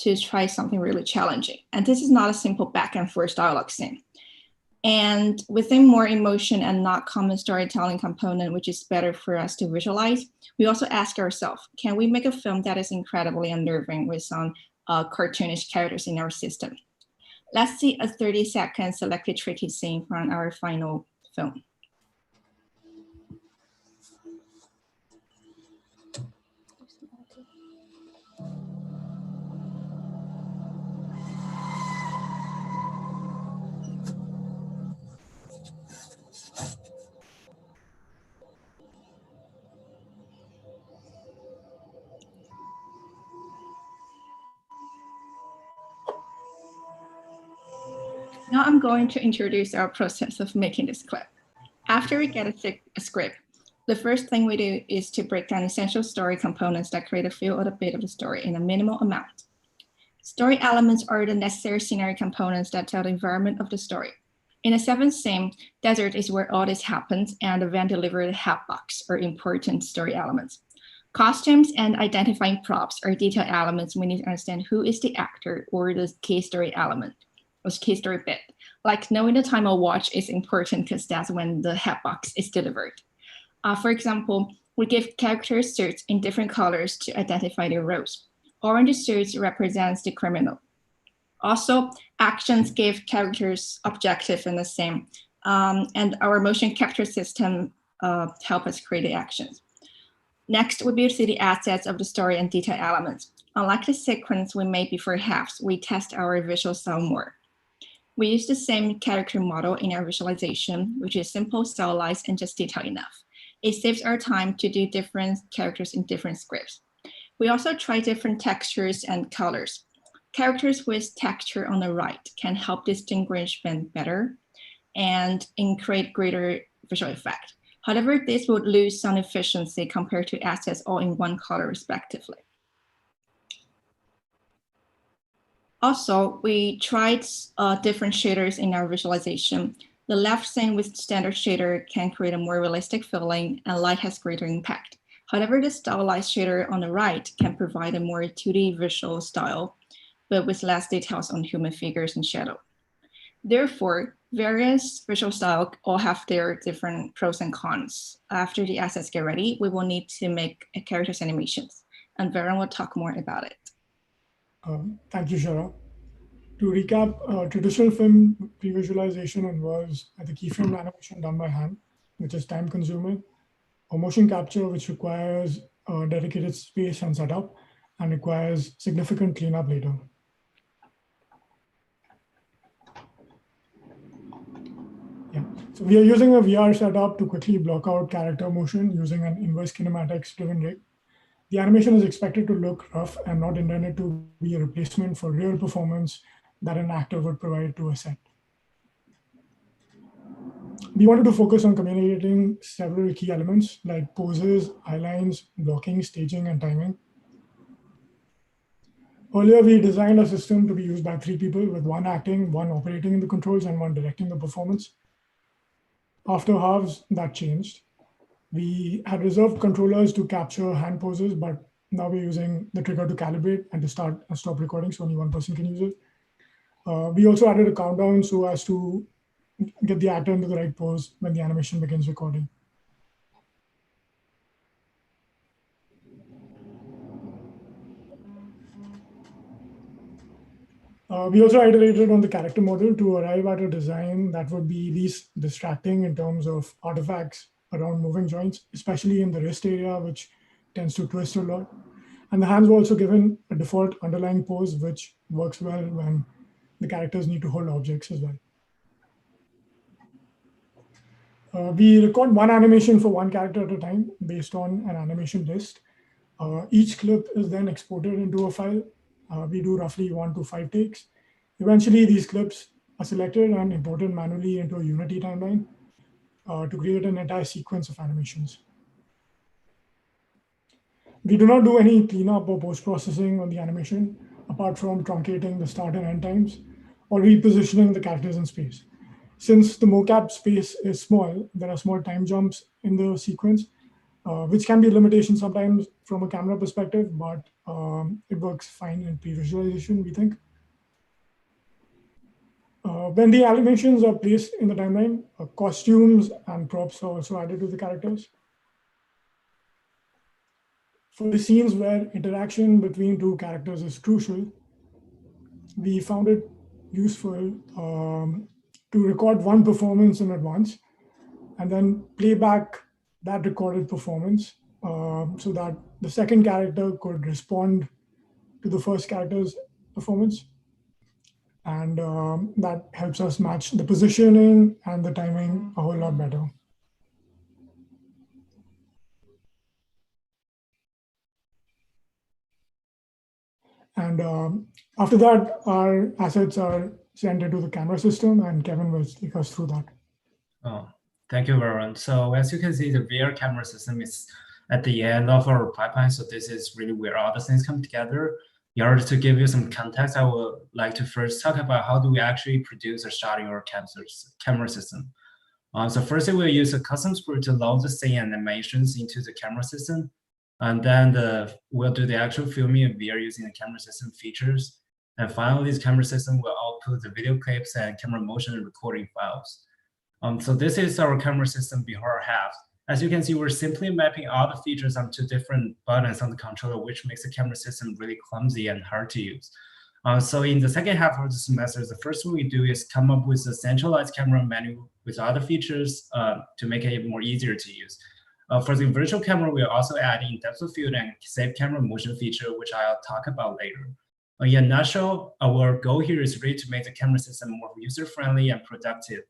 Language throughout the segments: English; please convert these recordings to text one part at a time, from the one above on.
to try something really challenging. And this is not a simple back and forth dialogue scene. And within more emotion and not common storytelling component, which is better for us to visualize, we also ask ourselves, can we make a film that is incredibly unnerving with some cartoonish characters in our system? Let's see a 30-second selected tricky scene from our final film. Now I'm going to introduce our process of making this clip. After we get a script, the first thing we do is to break down essential story components that create a feel or a bit of the story in a minimal amount. Story elements are the necessary scenario components that tell the environment of the story. In the seventh scene, desert is where all this happens, and the van delivered hat box are important story elements. Costumes and identifying props are detail elements. We need to understand who is the actor or the key story element. Key story bit. Like knowing the time of watch is important because that's when the hat box is delivered. For example, we give characters suits in different colors to identify their roles. Orange suits represents the criminal. Also, actions give characters objective in the same, and our motion capture system help us create the actions. Next, we build the assets of the story and detail elements. Unlike the sequence we made before halves, we test our visual style more. We use the same character model in our visualization, which is simple, stylized, and just detailed enough. It saves our time to do different characters in different scripts. We also try different textures and colors. Characters with texture on the right can help distinguish them better and create greater visual effect. However, this would lose some efficiency compared to assets all in one color respectively. Also, we tried different shaders in our visualization. The left scene with standard shader can create a more realistic feeling, and light has greater impact. However, the stylized shader on the right can provide a more 2D visual style, but with less details on human figures and shadow. Therefore, various visual styles all have their different pros and cons. After the assets get ready, we will need to make characters animations, and Varun will talk more about it. Thank you, Shara. To recap, traditional film pre-visualization involves the keyframe animation done by hand, which is time-consuming, or motion capture, which requires dedicated space and setup, and requires significant cleanup later. Yeah. So we are using a VR setup to quickly block out character motion using an inverse kinematics-driven rig. The animation is expected to look rough and not intended to be a replacement for real performance that an actor would provide to a set. We wanted to focus on communicating several key elements like poses, eye lines, blocking, staging, and timing. Earlier, we designed a system to be used by 3 people, with 1 acting, 1 operating the controls, and 1 directing the performance. After halves, that changed. We had reserved controllers to capture hand poses, but now we're using the trigger to calibrate and to start and stop recording, so only 1 person can use it. We also added a countdown so as to get the actor into the right pose when the animation begins recording. We also iterated on the character model to arrive at a design that would be least distracting in terms of artifacts around moving joints, especially in the wrist area, which tends to twist a lot. And the hands were also given a default underlying pose, which works well when the characters need to hold objects as well. We record 1 animation for 1 character at a time based on an animation list. Each clip is then exported into a file. We do roughly 1 to 5 takes. Eventually, these clips are selected and imported manually into a Unity timeline to create an entire sequence of animations. We do not do any cleanup or post-processing on the animation, apart from truncating the start and end times or repositioning the characters in space. Since the mocap space is small, there are small time jumps in the sequence. which can be a limitation sometimes from a camera perspective, but it works fine in pre-visualization, we think. When the animations are placed in the timeline, costumes and props are also added to the characters. For the scenes where interaction between two characters is crucial, we found it useful to record one performance in advance and then play back that recorded performance so that the second character could respond to the first character's performance. And that helps us match the positioning and the timing a whole lot better. And after that, our assets are sent into the camera system, and Kevin will take us through that. Oh, thank you, Varun. So as you can see, the VR camera system is at the end of our pipeline. So this is really where all the things come together. In order to give you some context, I would like to first talk about how do we actually produce a shot in our camera system. So first, we'll use a custom script to load the scene animations into the camera system. And then we'll do the actual filming of VR using the camera system features. And finally, this camera system will output the video clips and camera motion and recording files. So this is our camera system before half. As you can see, we're simply mapping all the features onto different buttons on the controller, which makes the camera system really clumsy and hard to use. So in the second half of the semester, the first thing we do is come up with a centralized camera menu with other features to make it more easier to use. For the virtual camera, we are also adding depth of field and save camera motion feature, which I'll talk about later. In a nutshell, our goal here is really to make the camera system more user-friendly and productive.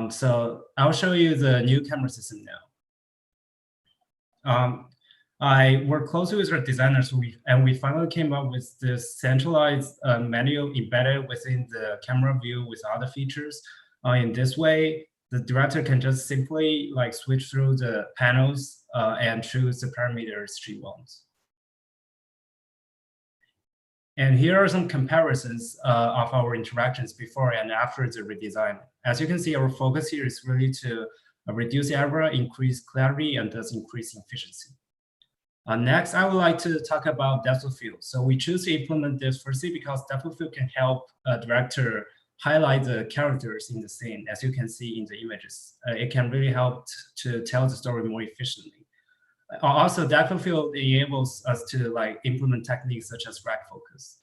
So I'll show you the new camera system now. I worked closely with our designers, and we finally came up with this centralized menu embedded within the camera view with other features. In this way, the director can just simply switch through the panels and choose the parameters she wants. And here are some comparisons of our interactions before and after the redesign. As you can see, our focus here is really to reduce error, increase clarity, and thus increase efficiency. Next, I would like to talk about depth of field. So we choose to implement this firstly because depth of field can help a director highlight the characters in the scene, as you can see in the images. It can really help to tell the story more efficiently. Also, depth of field enables us to implement techniques such as rack focus.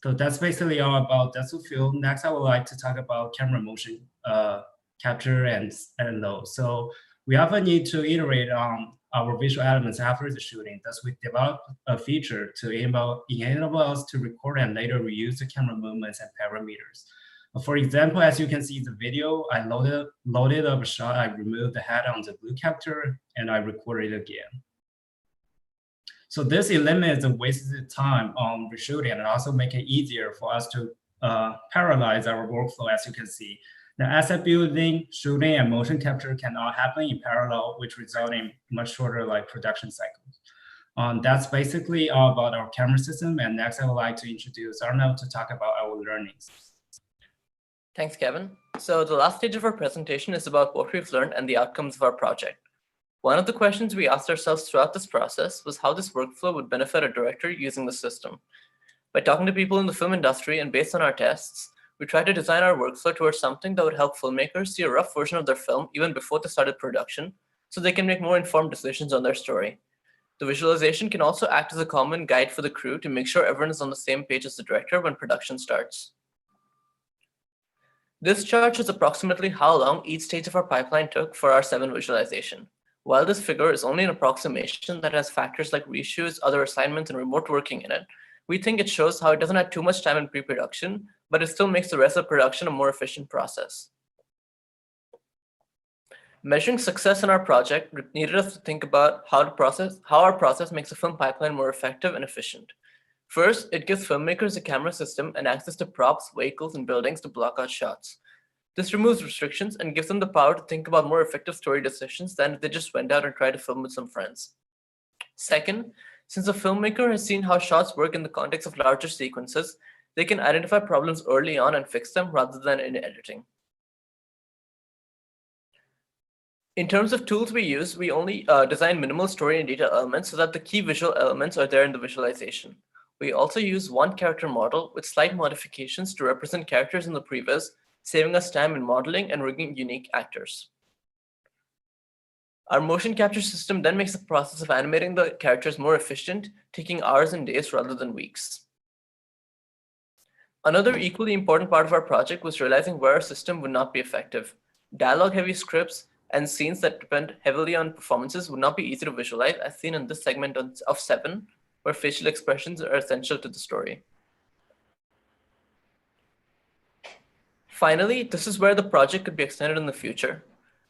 So that's basically all about depth of field. Next, I would like to talk about camera motion capture and load. So we often need to iterate on our visual elements after the shooting. Thus, we developed a feature to enable us to record and later reuse the camera movements and parameters. For example, as you can see in the video, I loaded up a shot, I removed the head on the blue capture, and I recorded it again. So this eliminates the wasted time on reshooting and also make it easier for us to parallelize our workflow, as you can see. The asset building, shooting, and motion capture can all happen in parallel, which result in much shorter production cycles. That's basically all about our camera system. And next, I would like to introduce Arnav to talk about our learnings. Thanks, Kevin. So the last stage of our presentation is about what we've learned and the outcomes of our project. One of the questions we asked ourselves throughout this process was how this workflow would benefit a director using the system. By talking to people in the film industry and based on our tests, we tried to design our workflow towards something that would help filmmakers see a rough version of their film even before they started production, so they can make more informed decisions on their story. The visualization can also act as a common guide for the crew to make sure everyone is on the same page as the director when production starts. This chart shows approximately how long each stage of our pipeline took for our 7 visualization. While this figure is only an approximation that has factors like reshoots, other assignments, and remote working in it, we think it shows how it doesn't have too much time in pre-production, but it still makes the rest of production a more efficient process. Measuring success in our project needed us to think about how our process makes the film pipeline more effective and efficient. First, it gives filmmakers a camera system and access to props, vehicles, and buildings to block out shots. This removes restrictions and gives them the power to think about more effective story decisions than if they just went out and tried to film with some friends. Second, since a filmmaker has seen how shots work in the context of larger sequences, they can identify problems early on and fix them rather than in editing. In terms of tools we use, we only design minimal story and data elements so that the key visual elements are there in the visualization. We also use one character model with slight modifications to represent characters in the previs, saving us time in modeling and rigging unique actors. Our motion capture system then makes the process of animating the characters more efficient, taking hours and days rather than weeks. Another equally important part of our project was realizing where our system would not be effective. Dialogue-heavy scripts and scenes that depend heavily on performances would not be easy to visualize, as seen in this segment of 7, where facial expressions are essential to the story. Finally, this is where the project could be extended in the future.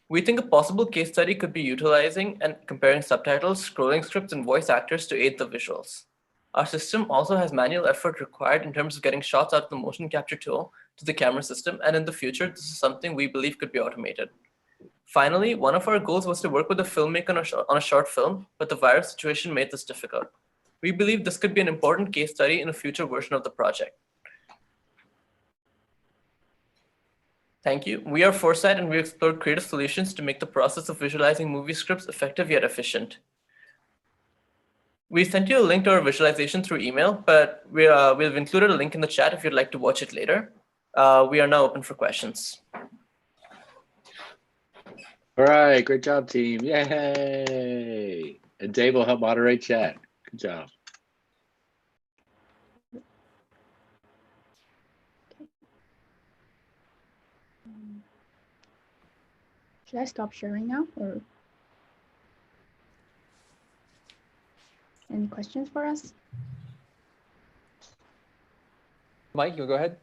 We think a possible case study could be utilizing and comparing subtitles, scrolling scripts, and voice actors to aid the visuals. Our system also has manual effort required in terms of getting shots out of the motion capture tool to the camera system, and in the future, this is something we believe could be automated. Finally, one of our goals was to work with a filmmaker on a short film, but the virus situation made this difficult. We believe this could be an important case study in a future version of the project. Thank you. We are Foresight, and we explored creative solutions to make the process of visualizing movie scripts effective yet efficient. We sent you a link to our visualization through email, but we've included a link in the chat if you'd like to watch it later. We are now open for questions. All right, great job, team. Yay! And Dave will help moderate chat. Good job. Should I stop sharing now, or any questions for us? Mike, you go ahead.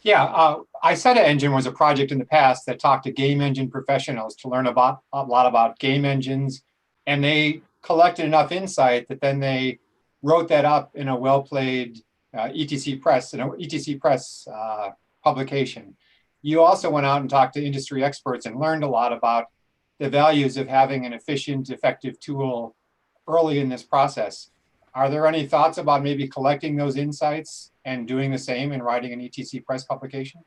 Yeah, iSeta Engine was a project in the past that talked to game engine professionals to learn a lot about game engines, and they collected enough insight that then they wrote that up in a well-played ETC Press, publication. You also went out and talked to industry experts and learned a lot about the values of having an efficient, effective tool early in this process. Are there any thoughts about maybe collecting those insights and doing the same and writing an ETC Press publication?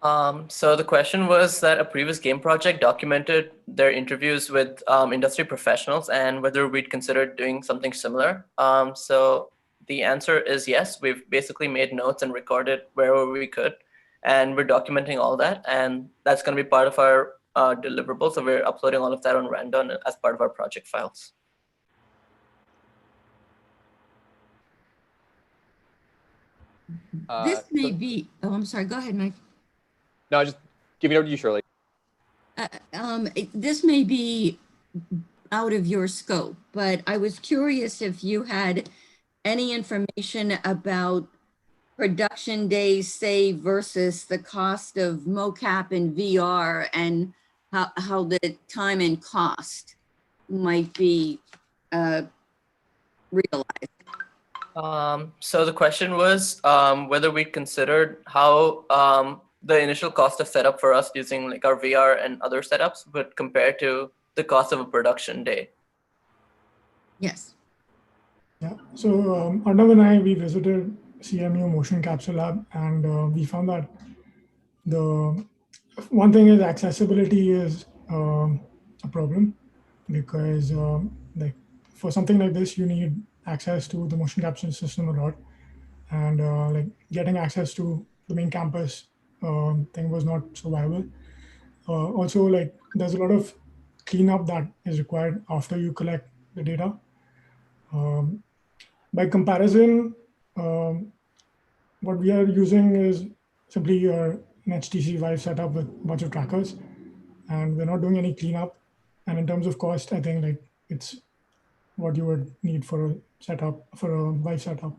So the question was that a previous game project documented their interviews with industry professionals and whether we'd consider doing something similar. So the answer is yes. We've basically made notes and recorded wherever we could, and we're documenting all that, and that's going to be part of our deliverables. So we're uploading all of that on Random as part of our project files. This may be, oh, I'm sorry, go ahead, Mike. No, just give it over to you, Shirley. This may be out of your scope, but I was curious if you had any information about production days saved versus the cost of mocap and VR, and how the time and cost might be realized. So the question was whether we considered how the initial cost of setup for us using like our VR and other setups would compare to the cost of a production day. Yes. Yeah, so Arnav and I, we visited CMU Motion Capture Lab, and we found that the one thing is accessibility is a problem, because like for something like this, you need access to the motion capture system a lot, and like getting access to the main campus thing was not so viable. Also, like there's a lot of cleanup that is required after you collect the data. By comparison, what we are using is simply an HTC Vive setup with a bunch of trackers, and we're not doing any cleanup. And in terms of cost, I think like it's what you would need for a setup, for a Vive setup.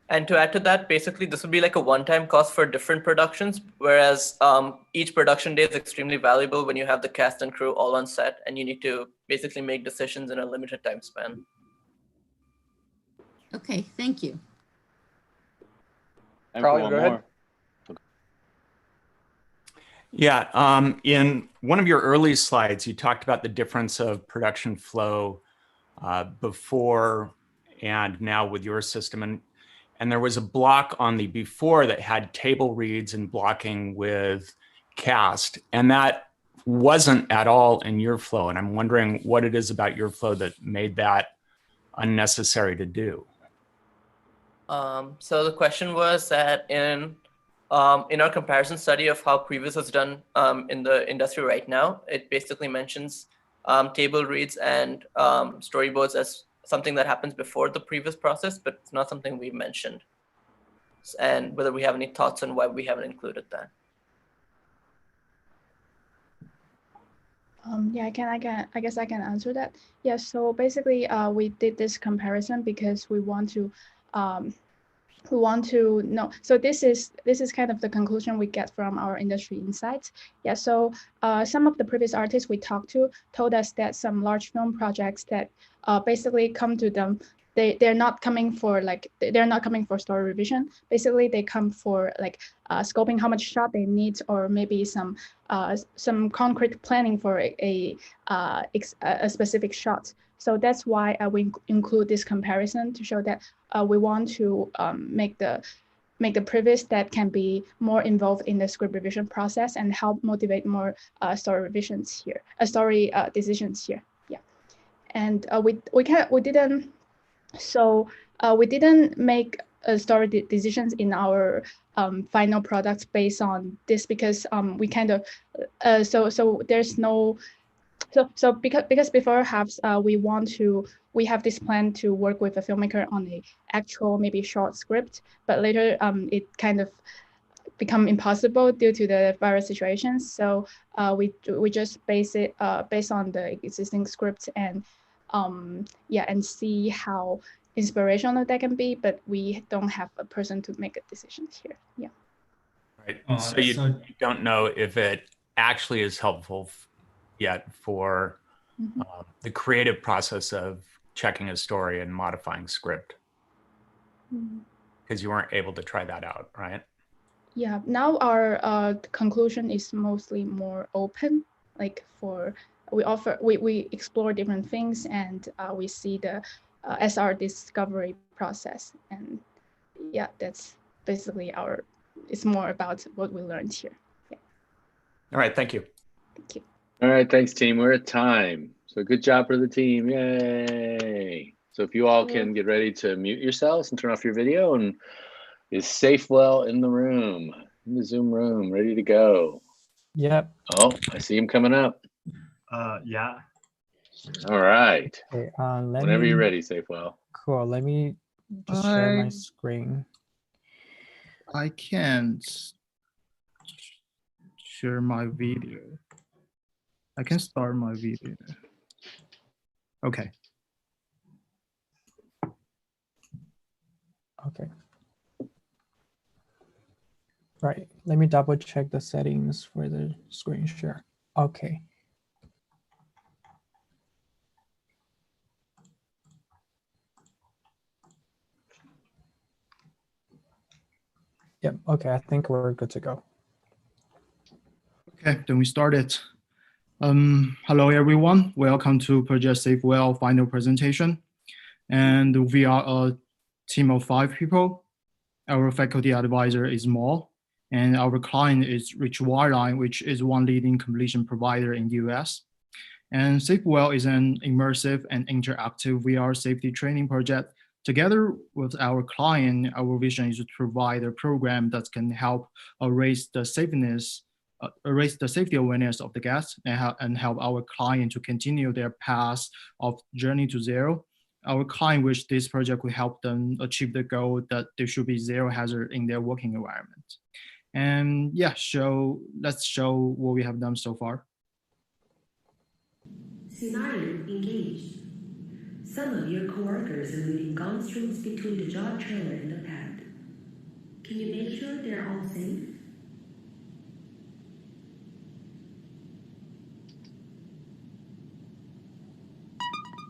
And to add to that, basically this would be like a one-time cost for different productions, whereas each production day is extremely valuable when you have the cast and crew all on set and you need to basically make decisions in a limited time span. Okay, thank you. And Carl, one go ahead. more. Yeah, in one of your early slides, you talked about the difference of production flow before and now with your system. And And there was a block on the before that had table reads and blocking with cast. And that wasn't at all in your flow. And I'm wondering what it is about your flow that made that unnecessary to do. So the question was that in our comparison study of how previous was done in the industry right now, it basically mentions table reads and storyboards as something that happens before the previous process, but it's not something we've mentioned. And whether we have any thoughts on why we haven't included that. Yeah, I guess I can answer that. Yeah, so basically, we did this comparison because we want to know. So this is kind of the conclusion we get from our industry insights. Yeah, so some of the previous artists we talked to told us that some large film projects that basically come to them, they're not coming for story revision. Basically, they come for like scoping how much shot they need, or maybe some concrete planning for a specific shot. So that's why we include this comparison to show that we want to make the previous that can be more involved in the script revision process and help motivate more story revisions here, story decisions here. Yeah, and we didn't make story decisions in our final products based on this, because we kind of so there's no. So because before halves, we have this plan to work with a filmmaker on a actual maybe short script, but later it kind of become impossible due to the virus situations. So we just base on the existing script and and see how inspirational that can be, but we don't have a person to make a decision here. Yeah. Right. So you don't know if it actually is helpful yet for the creative process of checking a story and modifying script, because you weren't able to try that out, right? Yeah, now our conclusion is mostly more open, like we explore different things, and we see the SR discovery process, and yeah, that's basically it's more about what we learned here. Yeah. All right, thank you. Thank you. All right, thanks, team. We're at time. So good job for the team. Yay. So if you all can get ready to mute yourselves and turn off your video, and is Safewell in the room, in the Zoom room, ready to go? Yep. Oh, I see him coming up. Yeah. All right. Okay, Whenever you're ready, Safewell. Cool. Let me just share my screen. I can't share my video. I can start my video. Okay. Okay. Right. Let me double check the settings for the screen share. Okay. Yep. Okay. I think we're good to go. Okay, then we start it. Hello, everyone. Welcome to Project Safewell final presentation. And we are a team of 5 people. Our faculty advisor is Mo, and our client is Rich Wireline, which is one leading completion provider in the US. And Safewell is an immersive and interactive VR safety training project. Together with our client, our vision is to provide a program that can help raise the safety awareness of the guests and help our client to continue their path of journey to zero. Our client wish this project will help them achieve the goal that there should be zero hazard in their working environment. And yeah, let's show what we have done so far. Scenario engaged. Some of your coworkers are moving gun strings between the job trailer and the pad. Can you make sure they're all safe?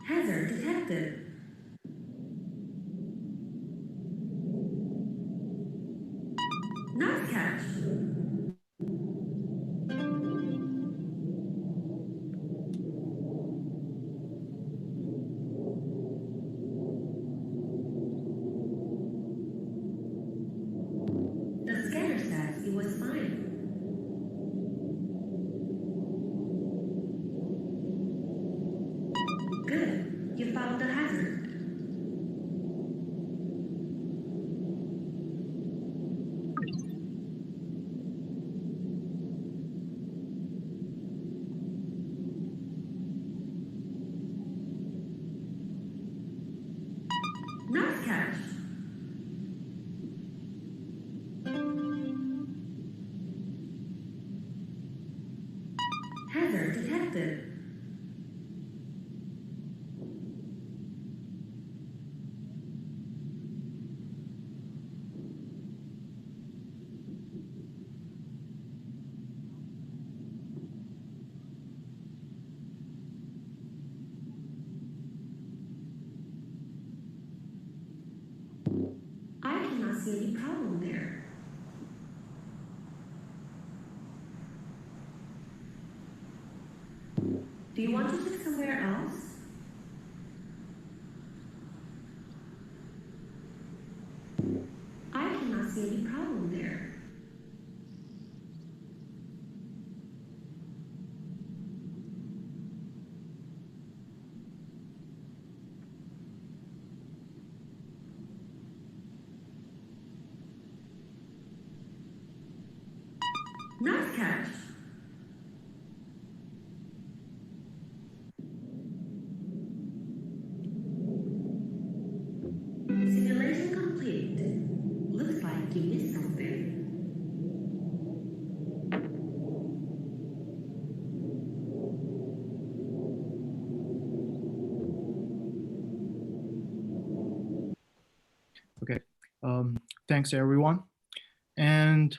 Hazard detected. Nice catch. Nice catch. Hazard detected. I cannot see any problem there. Do you want to check somewhere else? I cannot see any problem there. Nice catch. Simulation complete. Looks like you missed something. Okay, thanks everyone. And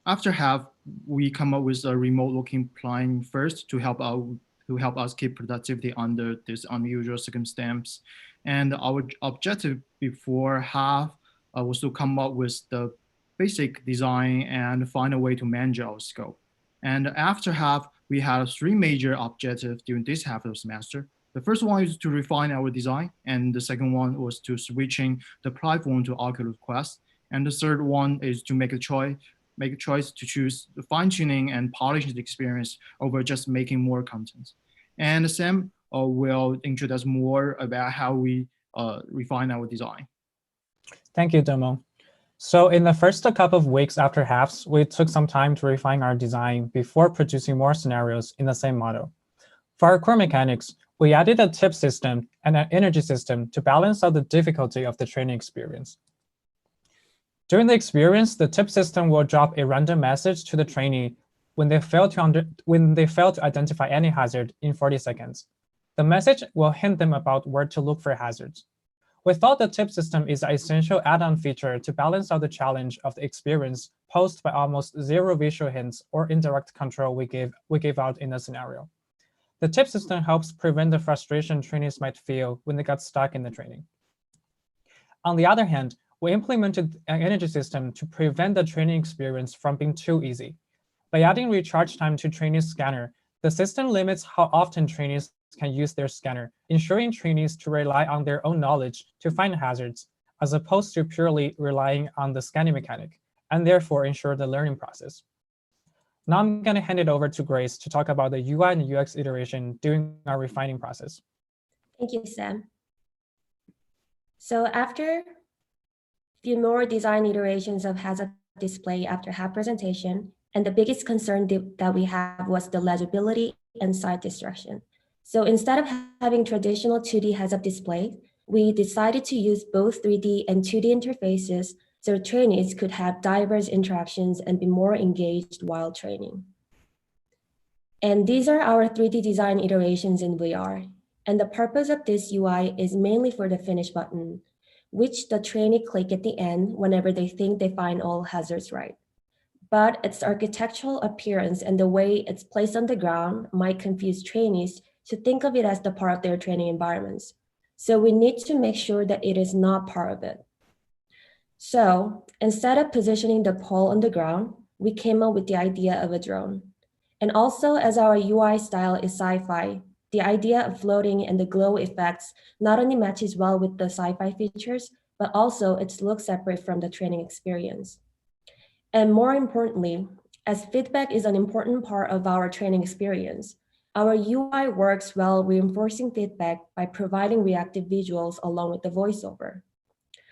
after half, we come up with a remote looking plan first to help us keep productivity under this unusual circumstance. And our objective before half was to come up with the basic design and find a way to manage our scope. And after half, we had 3 major objectives during this half of the semester. The first one is to refine our design, and the second one was to switching the platform to Oculus Quest. And the third one is to make a choice to choose the fine-tuning and polishing the experience over just making more content. And Sam will introduce more about how we refine our design. Thank you, Domo. So in the first couple of weeks after halves, we took some time to refine our design before producing more scenarios in the same model. For our core mechanics, we added a tip system and an energy system to balance out the difficulty of the training experience. During the experience, the tip system will drop a random message to the trainee when they fail to identify any hazard in 40 seconds. The message will hint them about where to look for hazards. We thought the tip system is an essential add-on feature to balance out the challenge of the experience posed by almost 0 visual hints or indirect control we gave out in the scenario. The tip system helps prevent the frustration trainees might feel when they got stuck in the training. On the other hand, we implemented an energy system to prevent the training experience from being too easy. By adding recharge time to trainees' scanner, the system limits how often trainees can use their scanner, ensuring trainees to rely on their own knowledge to find hazards, as opposed to purely relying on the scanning mechanic, and therefore ensure the learning process. Now I'm going to hand it over to Grace to talk about the UI and UX iteration during our refining process. Thank you, Sam. So after a few more design iterations of hazard display after half presentation, and the biggest concern that we have was the legibility and sight distraction. So instead of having traditional 2D heads-up display, we decided to use both 3D and 2D interfaces so trainees could have diverse interactions and be more engaged while training. And these are our 3D design iterations in VR. And the purpose of this UI is mainly for the finish button, which the trainee click at the end whenever they think they find all hazards right. But its architectural appearance and the way it's placed on the ground might confuse trainees to think of it as the part of their training environments. So we need to make sure that it is not part of it. So instead of positioning the pole on the ground, we came up with the idea of a drone. And also, as our UI style is sci-fi, the idea of floating and the glow effects not only matches well with the sci-fi features, but also it looks separate from the training experience. And more importantly, as feedback is an important part of our training experience, our UI works well reinforcing feedback by providing reactive visuals along with the voiceover.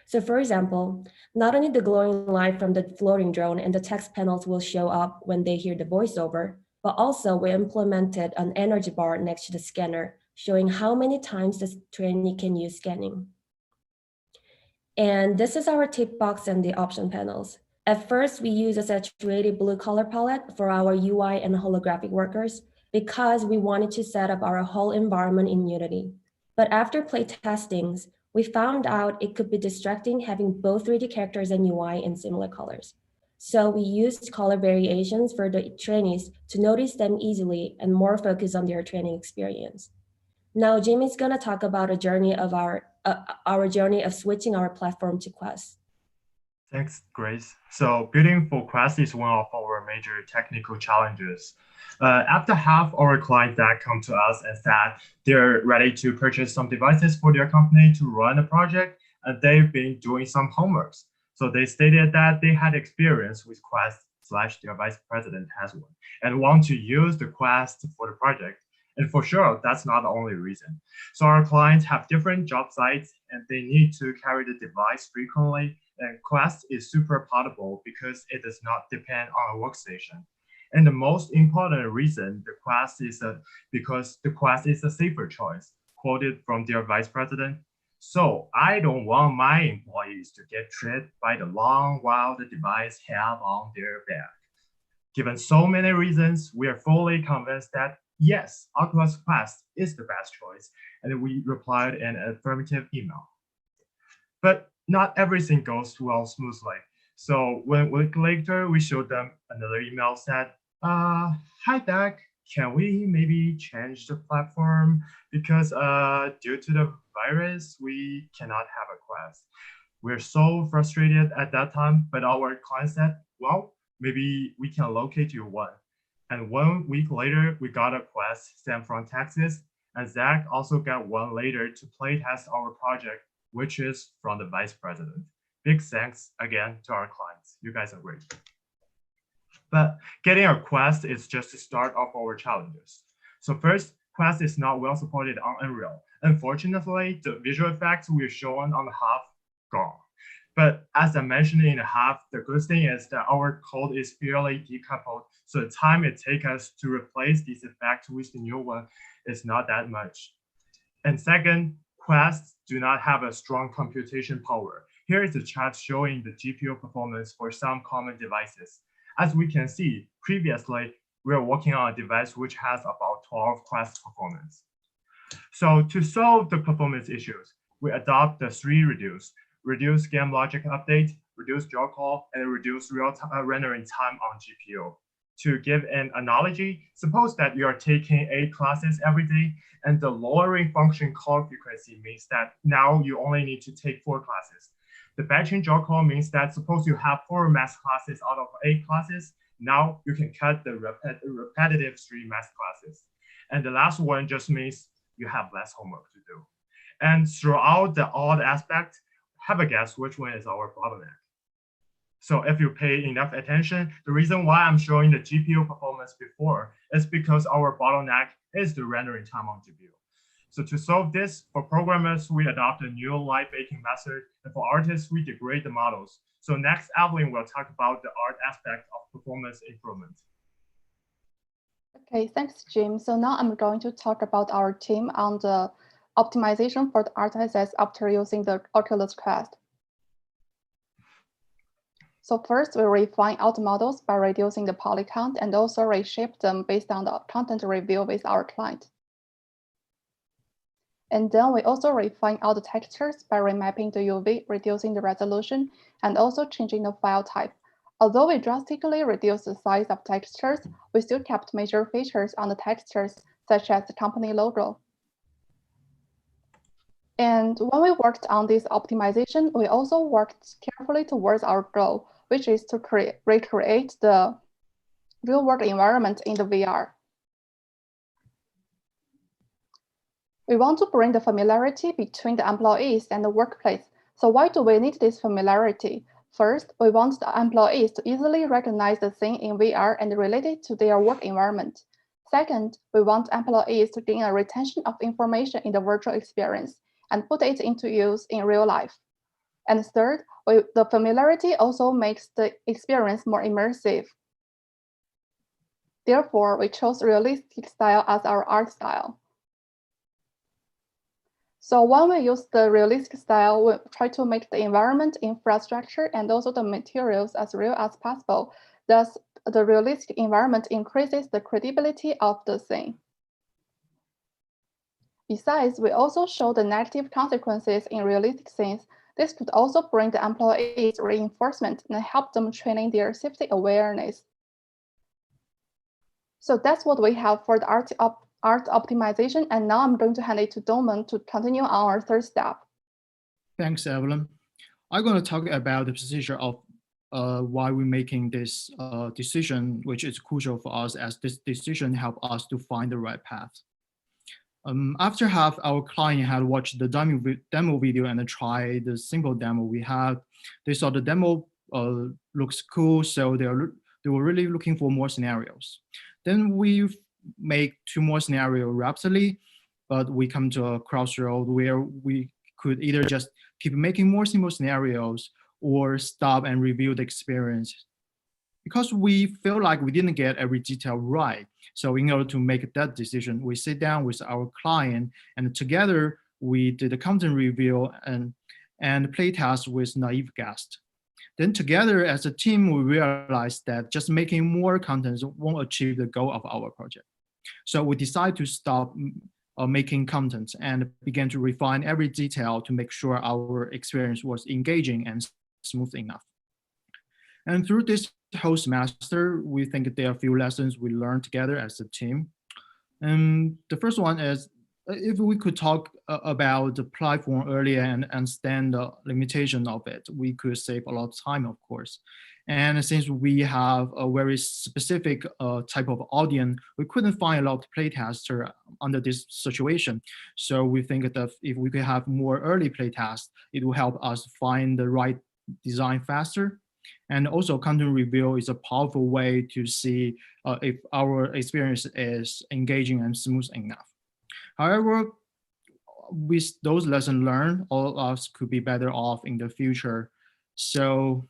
So for example, not only the glowing light from the floating drone and the text panels will show up when they hear the voiceover, but also we implemented an energy bar next to the scanner, showing how many times the trainee can use scanning. And this is our tip box and the option panels. At first, we use a saturated blue color palette for our UI and holographic workers because we wanted to set up our whole environment in Unity. But after play testings, we found out it could be distracting having both 3D characters and UI in similar colors. So we used color variations for the trainees to notice them easily and more focus on their training experience. Now, Jimmy's gonna talk about a journey of our journey of switching our platform to Quest. Thanks, Grace. So building for Quest is one of our major technical challenges. After half our clients that come to us and said they're ready to purchase some devices for their company to run a project, and they've been doing some homeworks. So they stated that they had experience with Quest / their vice president has one and want to use the Quest for the project. And for sure, that's not the only reason. So our clients have different job sites and they need to carry the device frequently. And Quest is super portable because it does not depend on a workstation. And the most important reason because the Quest is a safer choice, quoted from their vice president. So I don't want my employees to get tripped by the long wire the device have on their back. Given so many reasons, we are fully convinced that yes, Oculus Quest is the best choice, and we replied an affirmative email. But not everything goes well smoothly. So when a week later, we showed them another email said, hi, Doc, can we maybe change the platform? Because due to the virus, we cannot have a Quest. We're so frustrated at that time, but our client said, well, maybe we can locate you one. And 1 week later, we got a Quest sent from Texas, and Zach also got one later to play test our project, which is from the vice president. Big thanks again to our clients. You guys are great. But getting a Quest is just the start of our challenges. So first, Quest is not well supported on Unreal. Unfortunately, the visual effects we're showing on the half gone. But as I mentioned in the half, the good thing is that our code is fairly decoupled, so the time it takes us to replace this effect with the new one is not that much. And second, Quests do not have a strong computation power. Here is a chart showing the GPU performance for some common devices. As we can see, previously, we are working on a device which has about 12 Quest performance. So to solve the performance issues, we adopt the 3 reduce game logic update, reduce draw call, and reduce real-time rendering time on GPU. To give an analogy, suppose that you are taking 8 classes every day, and the lowering function call frequency means that now you only need to take 4 classes. The batching draw call means that suppose you have 4 math classes out of 8 classes, now you can cut the repetitive 3 math classes. And the last one just means you have less homework to do. And throughout the odd aspect, have a guess which one is our bottleneck. So if you pay enough attention, the reason why I'm showing the GPU performance before is because our bottleneck is the rendering time on GPU. So to solve this, for programmers, we adopt a new light baking method, and for artists, we degrade the models. So next, Evelyn will talk about the art aspect of performance improvement. Okay, thanks, Jim. So now I'm going to talk about our team on the optimization for the art assets after using the Oculus Quest. So first, we refine all the models by reducing the poly count and also reshape them based on the content review with our client. And then we also refine all the textures by remapping the UV, reducing the resolution, and also changing the file type. Although we drastically reduced the size of textures, we still kept major features on the textures, such as the company logo. And when we worked on this optimization, we also worked carefully towards our goal, which is to recreate the real-world environment in the VR. We want to bring the familiarity between the employees and the workplace. So why do we need this familiarity? First, we want the employees to easily recognize the thing in VR and relate it to their work environment. Second, we want employees to gain a retention of information in the virtual experience and put it into use in real life. And third, the familiarity also makes the experience more immersive. Therefore, we chose realistic style as our art style. So when we use the realistic style, we try to make the environment, infrastructure, and also the materials as real as possible. Thus, the realistic environment increases the credibility of the scene. Besides, we also show the negative consequences in realistic scenes. This could also bring the employees reinforcement and help them training their safety awareness. So that's what we have for the art optimization. And now I'm going to hand it to Doman to continue on our third step. Thanks, Evelyn. I'm going to talk about the procedure of why we're making this decision, which is crucial for us, as this decision helps us to find the right path. After our client had watched the demo video and tried the simple demo we had, they saw the demo looks cool, so they were really looking for more scenarios. Then we make 2 more scenarios rapidly, but we come to a crossroad where we could either just keep making more simple scenarios or stop and review the experience. Because we feel like we didn't get every detail right. So in order to make that decision, we sit down with our client and together we did a content review and playtest with naive guests. Then together as a team, we realized that just making more content won't achieve the goal of our project. So we decided to stop making content and began to refine every detail to make sure our experience was engaging and smooth enough. And through this whole semester, we think there are a few lessons we learned together as a team. And the first one is, if we could talk about the platform earlier and understand the limitation of it, we could save a lot of time, of course. And since we have a very specific type of audience, we couldn't find a lot of playtesters under this situation. So we think that if we could have more early playtests, it will help us find the right design faster. And also content review is a powerful way to see if our experience is engaging and smooth enough. However, with those lessons learned, all of us could be better off in the future. So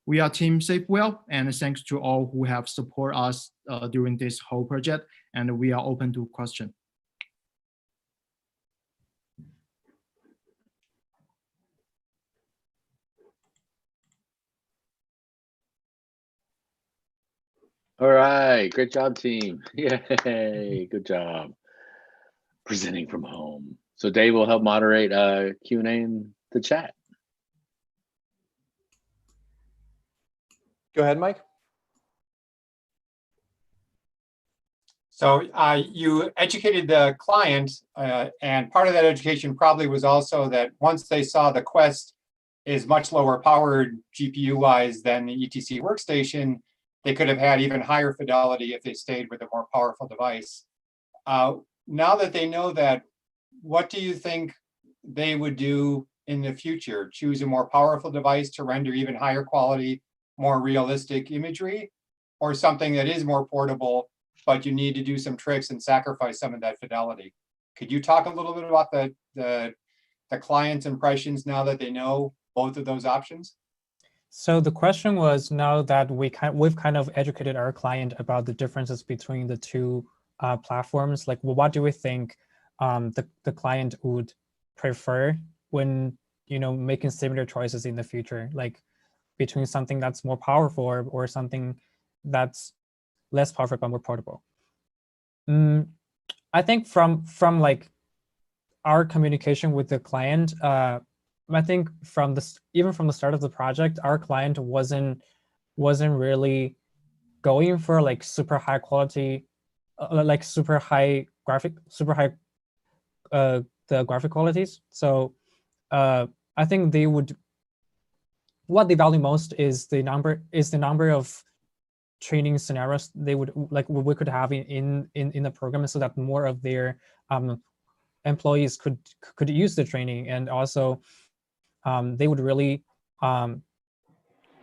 we are Team Safewell, and thanks to all who have supported us during this whole project, and we are open to questions. All right, great job, team. Yay, good job. Presenting from home. So Dave will help moderate Q&A in the chat. Go ahead, Mike. So you educated the client, and part of that education probably was also that once they saw the Quest is much lower powered GPU-wise than the ETC workstation, they could have had even higher fidelity if they stayed with a more powerful device. Now that they know that, what do you think they would do in the future? Choose a more powerful device to render even higher quality, more realistic imagery, or something that is more portable, but you need to do some tricks and sacrifice some of that fidelity? Could you talk a little bit about the client's impressions now that they know both of those options? So the question was, now that we've kind of educated our client about the differences between the two platforms, like, well, what do we think the client would prefer when making similar choices in the future, like between something that's more powerful or something that's less powerful but more portable? I think from like our communication with the client, I think even from the start of the project, our client wasn't really going for like super high quality, like super high the graphic qualities. So I think what they value most is the number of training scenarios we could have in the program, so that more of their employees could use the training. And also they would really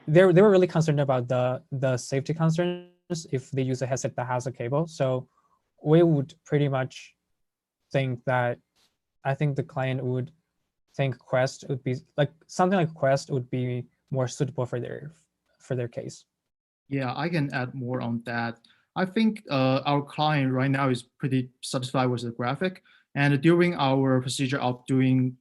they were really concerned about the safety concerns if they use a headset that has a cable. So we would pretty much think that, I think the client would think Quest would be like something like Quest would be more suitable for their case. Yeah, I can add more on that. I think our client right now is pretty satisfied with the graphic, And during our procedure of doing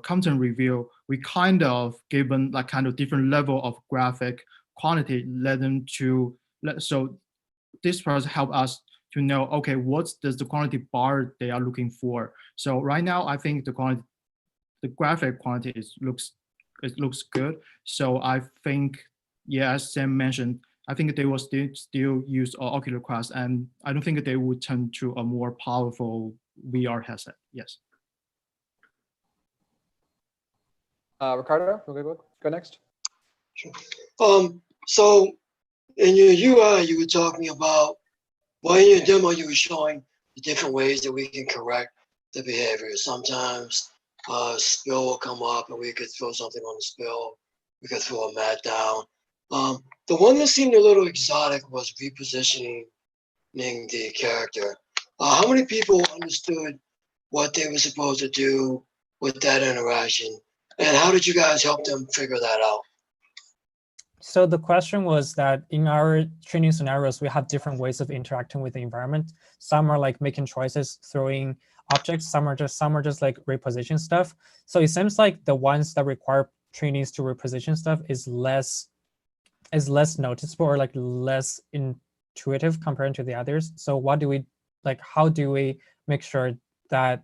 content review, we kind of given like kind of different level of graphic quantity, led them to, so this process help us to know, okay, what's the quantity bar they are looking for. So right now, I think the graphic quantity looks good. So I think, yeah, as Sam mentioned, I think they will still use Oculus Quest, and I don't think they would turn to a more powerful VR headset. Yes. Ricardo, go next. Sure. So in your UI, you were talking about, well, in your demo, you were showing the different ways that we can correct the behavior. Sometimes spill will come up and we could throw something on the spill. We could throw a mat down. The one that seemed a little exotic was repositioning the character. How many people understood what they were supposed to do with that interaction? And how did you guys help them figure that out? So the question was that in our training scenarios, we have different ways of interacting with the environment. Some are like making choices, throwing objects. Some are just like reposition stuff. So it seems like the ones that require trainees to reposition stuff is less noticeable or like less intuitive compared to the others. So what do we like? How do we make sure that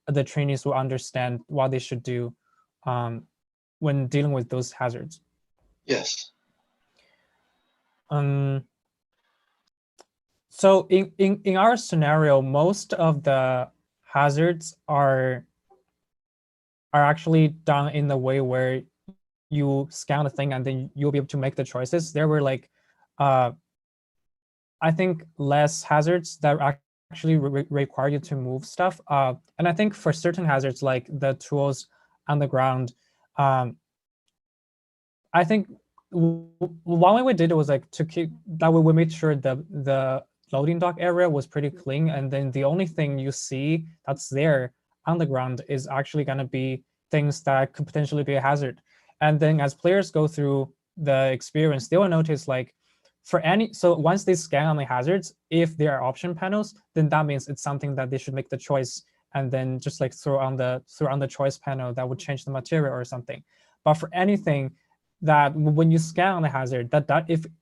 the trainees will understand what they should do when dealing with those hazards? Yes. So in our scenario, most of the hazards are actually done in the way where you scan the thing and then you'll be able to make the choices. There were like, I think less hazards that actually require you to move stuff. And I think for certain hazards, like the tools on the ground, I think one way we did it was like to keep that way we made sure the loading dock area was pretty clean, and then the only thing you see that's there on the ground is actually going to be things that could potentially be a hazard. And then as players go through the experience, they will notice like so once they scan on the hazards, if there are option panels, then that means it's something that they should make the choice and then just like throw on the choice panel that would change the material or something. But for anything that when you scan on the hazard, that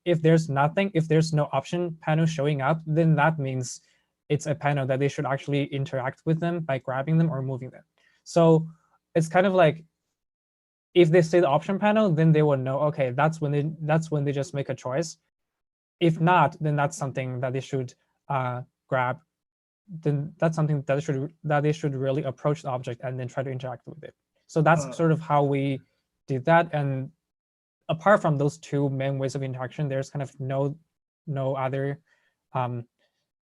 if there's nothing, if there's no option panel showing up, then that means it's a panel that they should actually interact with them by grabbing them or moving them. So it's kind of like if they say the option panel, then they will know, okay, that's when they just make a choice. If not, then that's something that they should grab. Then that's something that they should really approach the object and then try to interact with it. So that's sort of how we did that. And apart from those two main ways of interaction, there's kind of no other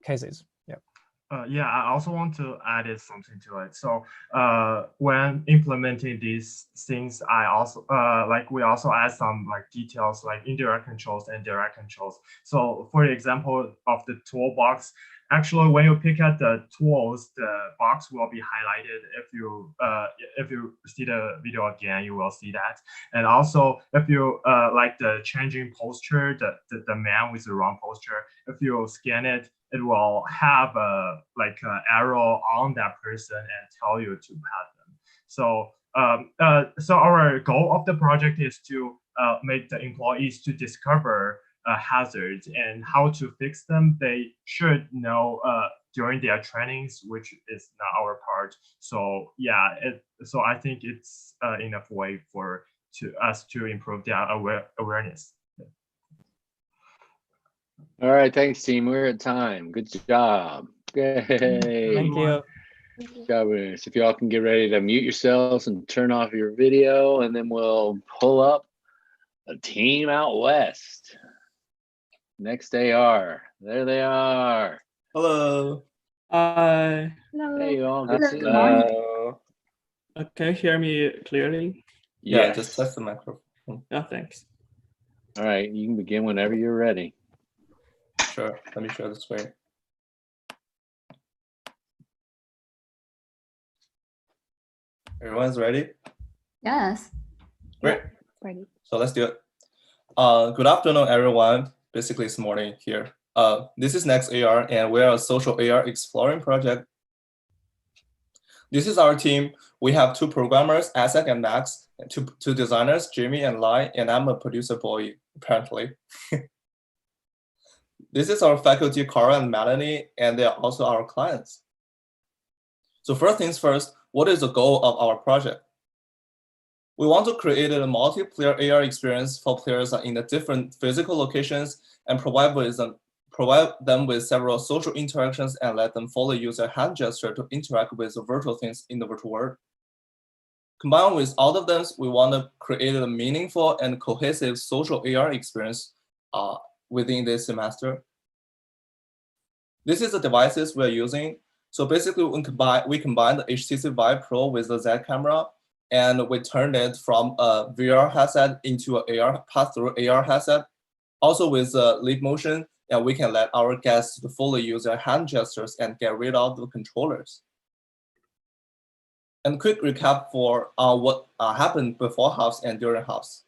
cases. Yeah, I also want to add something to it. So when implementing these things, I also we also add some like details like indirect controls and direct controls. So for example of the toolbox, actually when you pick at the tools, the box will be highlighted. If you see the video again, you will see that. And also if you like the changing posture, the man with the wrong posture, if you scan it, it will have a arrow on that person and tell you to pat them. So so our goal of the project is to make the employees to discover hazards and how to fix them. They should know during their trainings, which is not our part. So yeah, so I think it's enough way for us to improve their awareness. All right, thanks, team. We're at time. Good job. Yay. Thank you. Good job. So if y'all can get ready to mute yourselves and turn off your video, and then we'll pull up a team out west. Next AR. There they are. Hello. Hi. Hello. Hey, y'all. Good seeing you. Hello. Can you hear me clearly? Yes. Yeah, just test the microphone. Yeah, thanks. All right, you can begin whenever you're ready. Sure. Let me share the screen. Everyone's ready? Yes. Great. Ready. So let's do it. Good afternoon, everyone. Basically, it's morning here. This is Next AR, and we're a social AR exploring project. This is our team. We have 2 programmers, Isaac and Max, and two designers, Jamie and Lai, and I'm a producer boy, apparently. This is our faculty, Cara and Melanie, and they are also our clients. So first things first, what is the goal of our project? We want to create a multiplayer AR experience for players in the different physical locations and provide them with several social interactions and let them follow user hand gesture to interact with the virtual things in the virtual world. Combined with all of them, we want to create a meaningful and cohesive social AR experience within this semester. This is the devices we're using. So basically, we combine the HTC Vive Pro with the Z camera, and we turned it from a VR headset into an AR pass-through AR headset. Also with leap motion, and we can let our guests follow user hand gestures and get rid of the controllers. And quick recap for what happened before House and during House.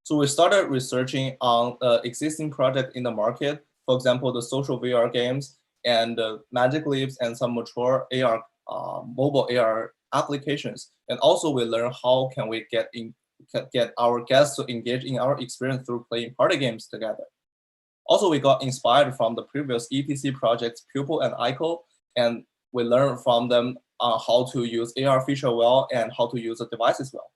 So we started researching on existing project in the market, for example, the social VR games and Magic Leaps and some mature AR, mobile AR applications. And also we learn how can we get our guests to engage in our experience through playing party games together. Also, we got inspired from the previous EPC projects, Pupil and ICO, and we learned from them how to use AR feature well and how to use the devices well.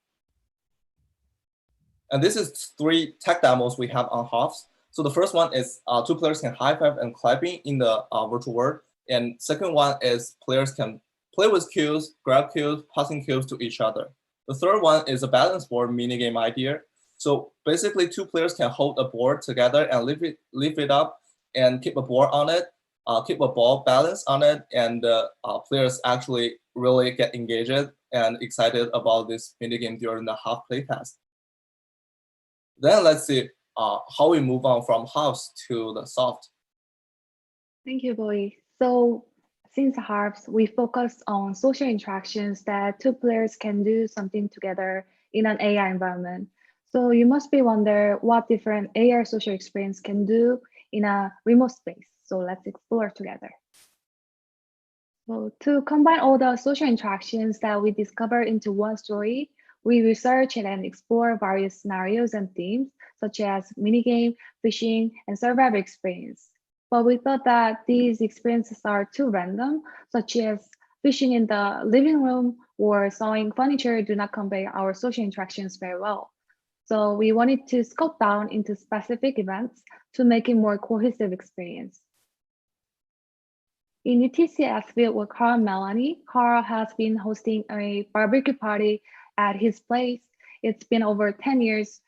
And this is 3 tech demos we have on House. So the first one is 2 players can high five and clapping in the virtual world. And second one is players can play with cubes, grab cubes, passing cubes to each other. The third one is a balance board minigame idea. So basically 2 players can hold a board together and lift it up and keep a board on it, keep a ball balance on it, and players actually really get engaged and excited about this minigame during the half playtest. Then let's see how we move on from House to the soft. Thank you, Boy. So since Harps, we focus on social interactions that 2 players can do something together in an AI environment. So you must be wonder what different AR social experience can do in a remote space. So let's explore together. So to combine all the social interactions that we discover into one story, we research and explore various scenarios and themes, such as minigame, fishing, and survival experience. But we thought that these experiences are too random, such as fishing in the living room or sewing furniture do not convey our social interactions very well. So we wanted to scope down into specific events to make it more cohesive experience. In UTC field with Carl and Melanie, Carl has been hosting a barbecue party at his place. It's been over 10 years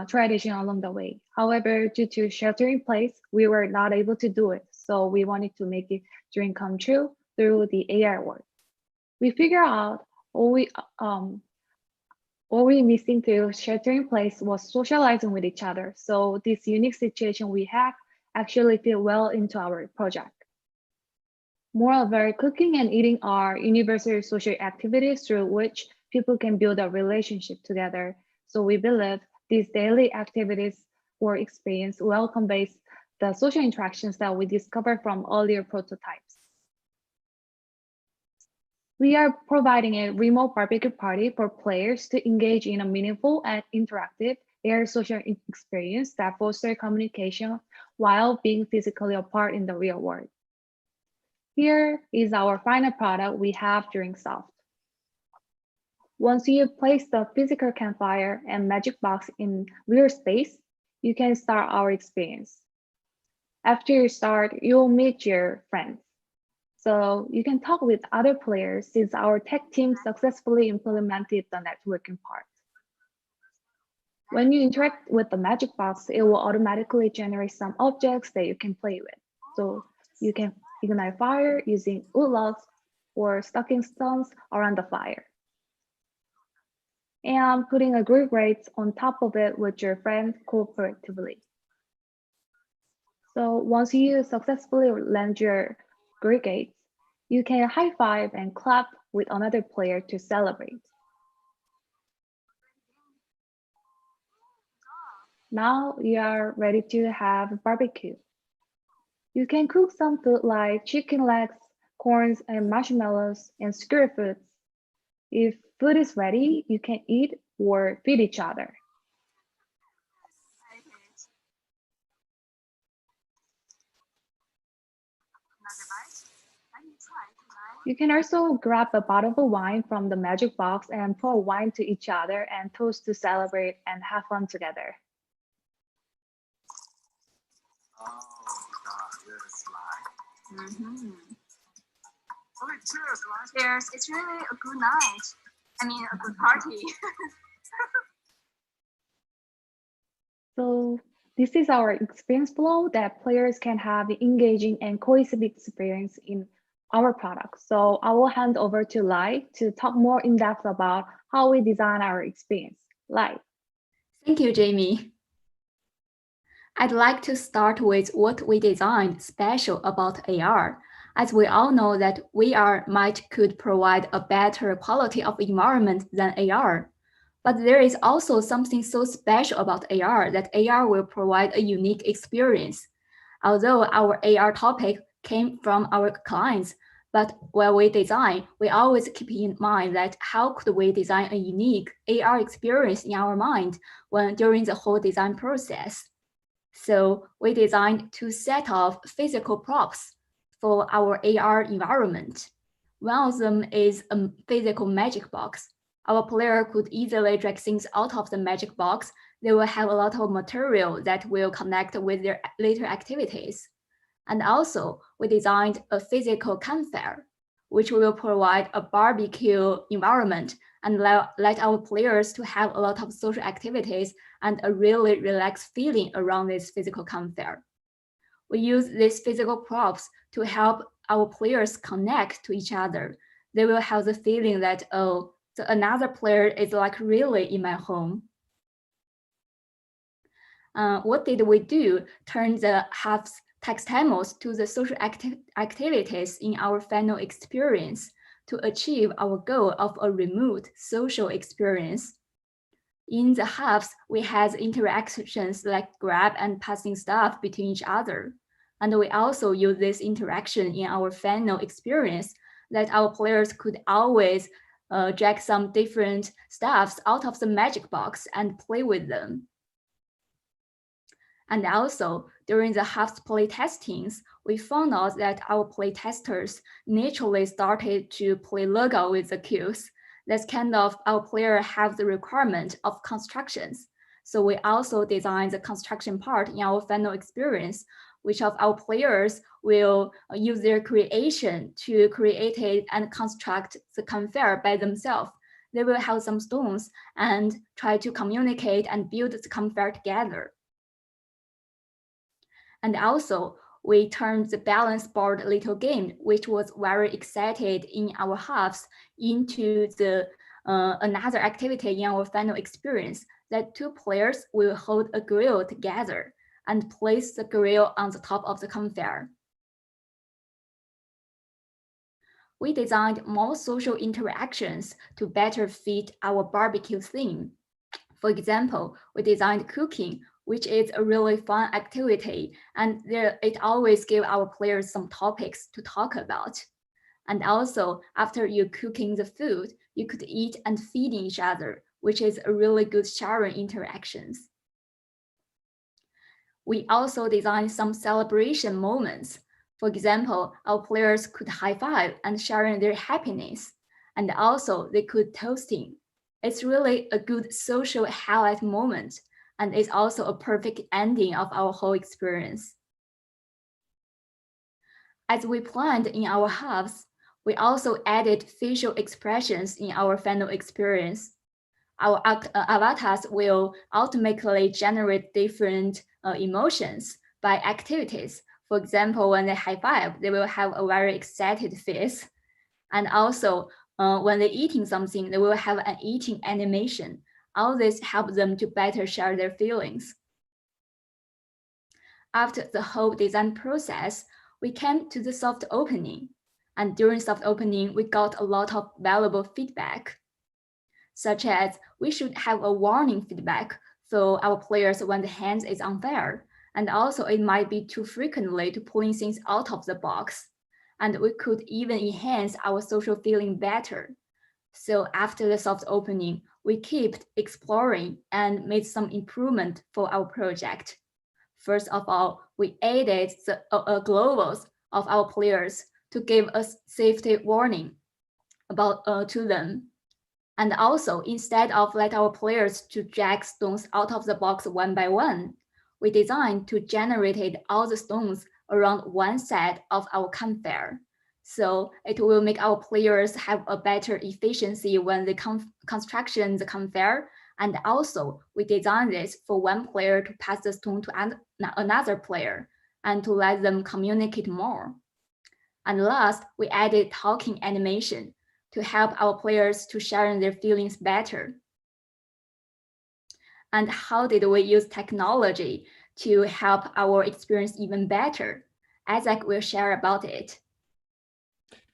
tradition along the way. However, due to shelter in place, we were not able to do it. So we wanted to make it dream come true through the AR world. We figure out all we missing through shelter in place was socializing with each other. So this unique situation we have actually fit well into our project. Moreover, cooking and eating are universal social activities through which people can build a relationship together. So we believe these daily activities or experience well conveys the social interactions that we discovered from earlier prototypes. We are providing a remote barbecue party for players to engage in a meaningful and interactive AR social experience that fosters communication while being physically apart in the real world. Here is our final product we have during soft. Once you place the physical campfire and magic box in real space, you can start our experience. After you start, you'll meet your friends. So you can talk with other players since our tech team successfully implemented the networking part. When you interact with the magic box, it will automatically generate some objects that you can play with. So you can ignite fire using wood logs or stocking stones around the fire. And putting a grill grate on top of it with your friend cooperatively. So once you successfully land your grill gates, you can high five and clap with another player to celebrate. Now you are ready to have barbecue. You can cook some food like chicken legs, corns and marshmallows, and skewer foods. If food is ready, you can eat or feed each other. You can also grab a bottle of wine from the magic box and pour wine to each other and toast to celebrate and have fun together. Cheers. It's really a good night. I mean, a good party. So this is our experience flow that players can have the engaging and cohesive experience in our product. So I will hand over to Lai to talk more in depth about how we design our experience. Lai. Thank you, Jamie. I'd like to start with what we designed special about AR, as we all know that VR could provide a better quality of environment than AR. But there is also something so special about AR that AR will provide a unique experience. Although our AR topic came from our clients, but while we design, we always keep in mind that how could we design a unique AR experience in our mind during the whole design process. So we designed 2 sets of physical props for our AR environment. One of them is a physical magic box. Our player could easily drag things out of the magic box. They will have a lot of material that will connect with their later activities. And also, we designed a physical campfire, which will provide a barbecue environment and let our players to have a lot of social activities and a really relaxed feeling around this physical campfire. We use these physical props to help our players connect to each other. They will have the feeling that, oh, so another player is like really in my home. What did we do? Turn the halves text demos to the social activities in our final experience to achieve our goal of a remote social experience. In the halves, we had interactions like grab and passing stuff between each other. And we also use this interaction in our final experience that our players could always drag some different stuffs out of the magic box and play with them. And also, during the halves play testings, we found out that our play testers naturally started to play Lego with the cubes. That's kind of our player have the requirement of constructions. So we also designed the construction part in our final experience, which of our players will use their creation to create it and construct the campfire by themselves. They will have some stones and try to communicate and build the campfire together. And also, we turned the balance board little game, which was very excited in our halves, into the another activity in our final experience that 2 players will hold a grill together and place the grill on the top of the campfire. We designed more social interactions to better fit our barbecue theme. For example, we designed cooking, which is a really fun activity, and it always gives our players some topics to talk about. And also, after you cooking the food, you could eat and feed each other, which is a really good sharing interactions. We also designed some celebration moments. For example, our players could high five and sharing their happiness, and also they could toasting. It's really a good social highlight moment, and it's also a perfect ending of our whole experience. As we planned in our halves, we also added facial expressions in our final experience. Our avatars will automatically generate different emotions by activities. For example, when they high five, they will have a very excited face. And also, when they're eating something, they will have an eating animation. All this helps them to better share their feelings. After the whole design process, we came to the soft opening. And during soft opening, we got a lot of valuable feedback, such as we should have a warning feedback for our players when the hand is unfair. And also it might be too frequently to pulling things out of the box. and we could even enhance our social feeling better. So after the soft opening, we kept exploring and made some improvement for our project. First of all, we added the globals of our players to give us safety warning about to them. And also, instead of let our players to drag stones out of the box one by one, we designed to generate all the stones around one side of our campfire. So it will make our players have a better efficiency when they construction the campfire. And also, we designed this for one player to pass the stone to another player and to let them communicate more. And last, we added talking animation to help our players to share their feelings better. And how did we use technology to help our experience even better? Isaac will share about it.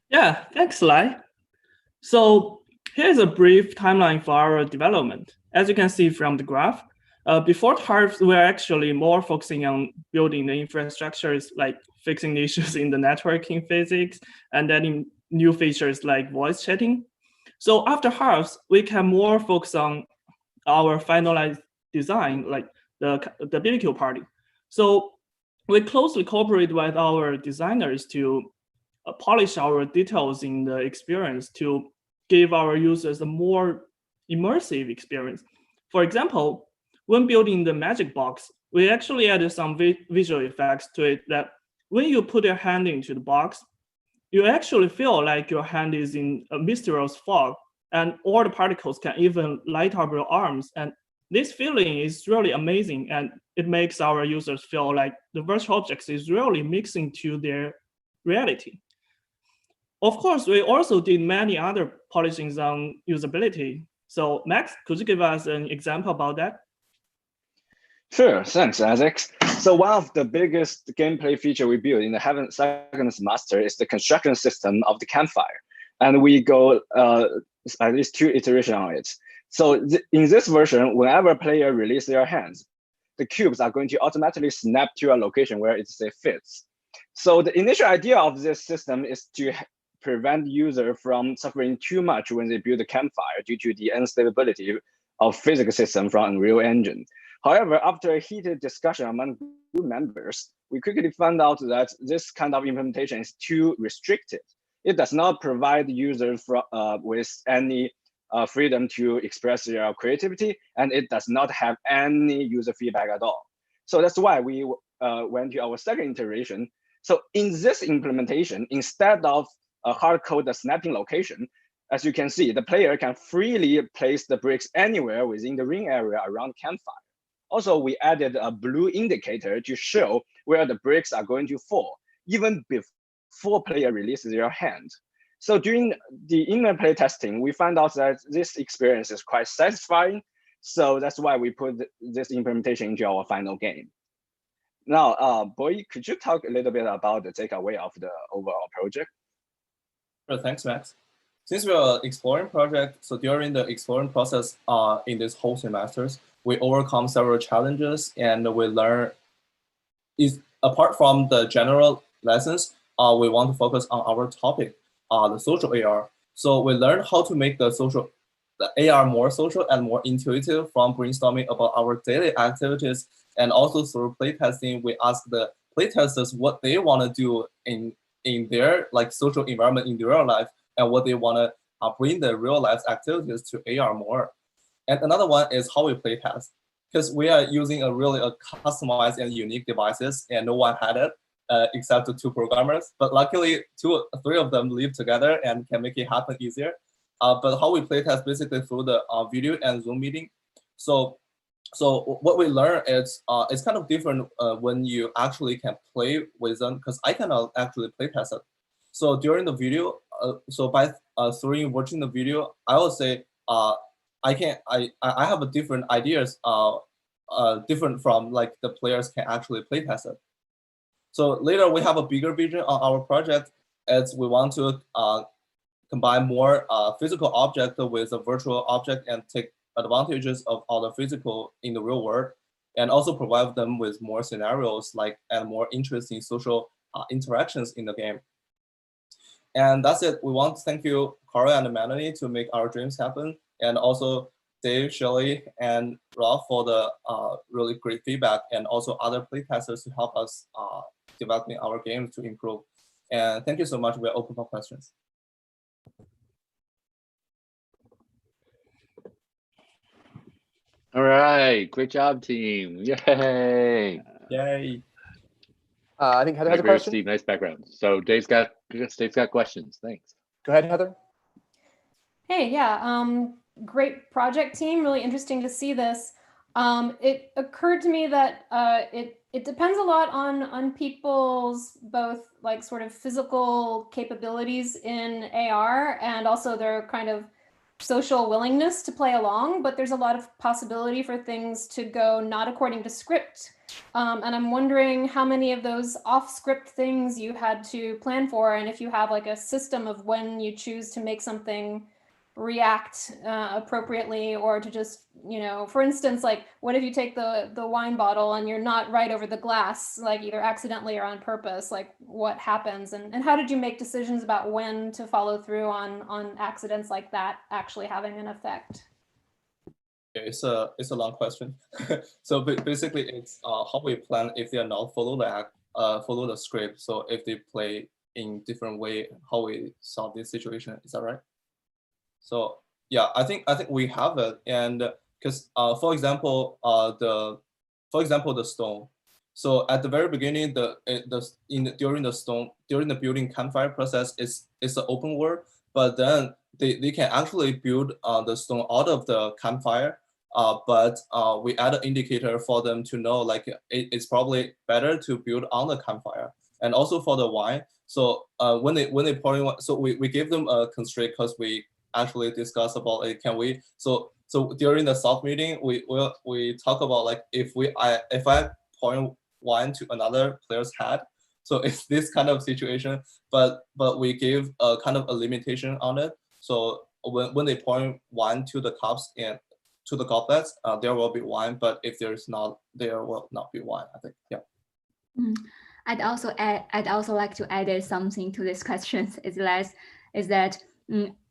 Yeah, thanks, Lai. So here's a brief timeline for our development. As you can see from the graph, before Harvest, we're actually more focusing on building the infrastructures like fixing issues in the networking physics and adding new features like voice chatting. So after Harvest, we can more focus on our finalized design, like the BBQ party. So we closely cooperate with our designers to polish our details in the experience to give our users a more immersive experience. For example, when building the magic box, we actually added some visual effects to it that when you put your hand into the box, you actually feel like your hand is in a mysterious fog, and all the particles can even light up your arms. And this feeling is really amazing, and it makes our users feel like the virtual objects is really mixing to their reality. Of course, we also did many other polishings on usability. So Max, could you give us an example about that? Sure, thanks, Isaac. So one of the biggest gameplay feature we built in the second semester is the construction system of the campfire. And we go at least 2 iterations on it. So in this version, whenever a player releases their hands, the cubes are going to automatically snap to a location where it fits. So the initial idea of this system is to prevent user from suffering too much when they build a campfire due to the instability of physics system from Unreal Engine. However, after a heated discussion among group members, we quickly found out that this kind of implementation is too restricted. It does not provide users with any freedom to express their creativity, and it does not have any user feedback at all. So that's why we went to our second iteration. So in this implementation, instead of a hard-code snapping location, as you can see, the player can freely place the bricks anywhere within the ring area around campfire. Also, we added a blue indicator to show where the bricks are going to fall, even before player releases their hand. So during the inner play testing, we found out that this experience is quite satisfying. So that's why we put this implementation into our final game. Now, Boy, could you talk a little bit about the takeaway of the overall project? Sure, thanks, Max. Since we are exploring project, so during the exploring process in this whole semesters, we overcome several challenges and we learn. Apart from the general lessons, we want to focus on our topic, the social AR. So we learned how to make the AR more social and more intuitive from brainstorming about our daily activities, and also through playtesting, we ask the playtesters what they want to do in their social environment in their real life, and what they want to bring the real life activities to AR more. And another one is how we playtest, because we are using a really customized and unique devices, and no one had it except the 2 programmers. But luckily, 3 of them live together and can make it happen easier. But how we playtest basically through the video and Zoom meeting. So what we learn is it's kind of different when you actually can play with them, because I cannot actually playtest it. So during the video, so by watching the video, I would say I have a different ideas different from the players can actually playtest it. So later we have a bigger vision on our project, as we want to combine more physical object with a virtual object and take advantages of all the physical in the real world, and also provide them with more scenarios and more interesting social interactions in the game. And that's it. We want to thank you, Cora and Melanie, to make our dreams happen, and also Dave, Shirley, and Ralph for the really great feedback, and also other playtesters to help us developing our games to improve. And thank you so much. We're open for questions. All right, great job, team! Yay! Yay! I think Heather has a Great, question. Steve, nice background. So Dave's got questions. Thanks. Go ahead, Heather. Hey, yeah, great project team. Really interesting to see this. It occurred to me that it depends a lot on people's both like sort of physical capabilities in AR and also their kind of social willingness to play along, but there's a lot of possibility for things to go not according to script. And I'm wondering how many of those off-script things you had to plan for, and if you have like a system of when you choose to make something react appropriately, or to just, you know, for instance, like what if you take the wine bottle and you're not right over the glass, like either accidentally or on purpose, like what happens, and how did you make decisions about when to follow through on accidents like that actually having an effect? It's a long question. So basically it's how we plan if they are not follow the script. So if they play in different way, how we solve this situation. Is that right? So yeah, I think we have it, and because for example the stone. So at the very beginning, during the building campfire process, it's an open world, but then they can actually build the stone out of the campfire. But we add an indicator for them to know like it's probably better to build on the campfire, and also for the wine. So when they pour in wine, so we give them a constraint because we actually discuss about it. Can we so during the soft meeting we talk about like if I point wine to another player's head, so it's this kind of situation, but we give a kind of a limitation on it. So when they point wine to the cups and to the goblets, there will be wine, but if there's not, there will not be wine, I think. Yeah. I'd also like to add something to this question. Is that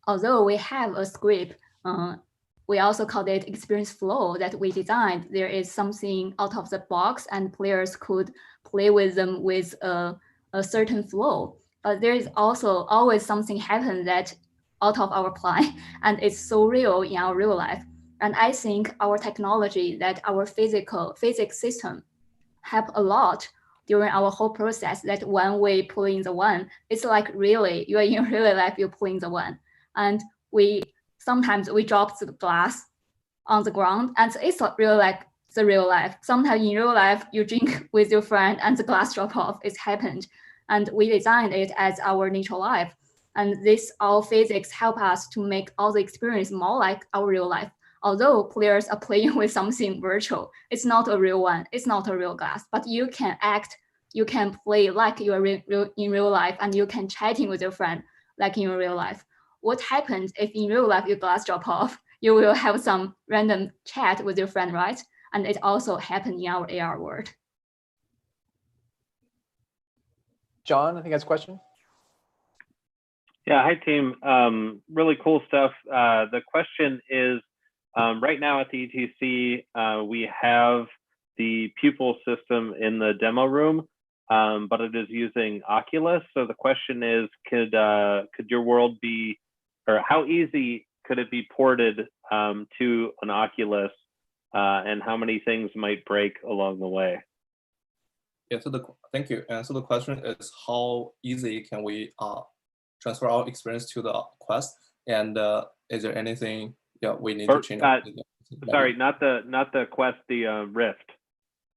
although we have a script, we also call it experience flow that we designed. There is something out of the box, and players could play with them with a certain flow. But there is also always something happen that out of our plan, and it's so real in our real life. And I think our technology, that our physics system, help a lot during our whole process. That when we pull in the one, it's like really you are in real life, you're pulling the one, and sometimes we drop the glass on the ground, and it's not really like the real life. Sometimes in real life, you drink with your friend and the glass drop off. It's happened, and we designed it as our natural life. And this all physics help us to make all the experience more like our real life. Although players are playing with something virtual, it's not a real one, it's not a real glass, but you can play like you are in real life, and you can chatting with your friend like in real life. What happens if in real life your glass drop off? You will have some random chat with your friend, right? And it also happened in our AR world. John, I think that's a question. Yeah, hi team. Really cool stuff. The question is, right now at the ETC, we have the pupil system in the demo room, but it is using Oculus. So the question is, could your world be, or how easy could it be ported to an Oculus, and how many things might break along the way? Yeah, thank you. And so the question is, how easy can we transfer our experience to the Quest? And is there anything we need to change? Sorry, not the Quest, the Rift.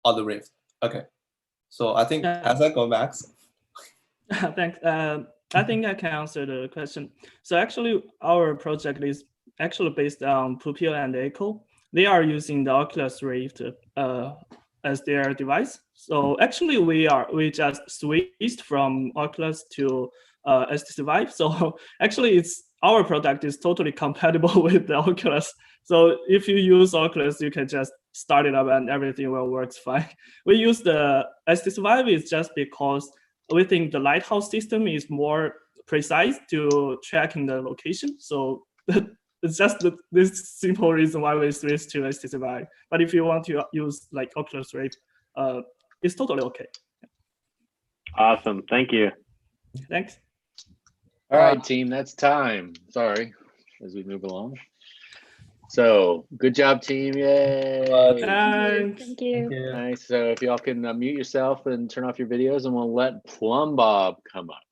Oh, the Rift. Okay. So I think as I go, Max. Thanks. I think I can answer the question. So actually, our project is actually based on Pupil and Echo. They are using the Oculus Rift as their device. So actually, we just switched from Oculus to HTC Vive. So actually, our product is totally compatible with the Oculus. So if you use Oculus, you can just start it up and everything will work fine. We use the HTC Vive is just because we think the Lighthouse system is more precise to tracking the location. So it's just this simple reason why we switched to HTC. But if you want to use like Oculus Rift, it's totally okay. Awesome. Thank you. Thanks. All right, team, that's time. Sorry, as we move along. So good job, team. Yay. Thank you. Nice. So if y'all can mute yourself and turn off your videos, and we'll let Plumbob come up.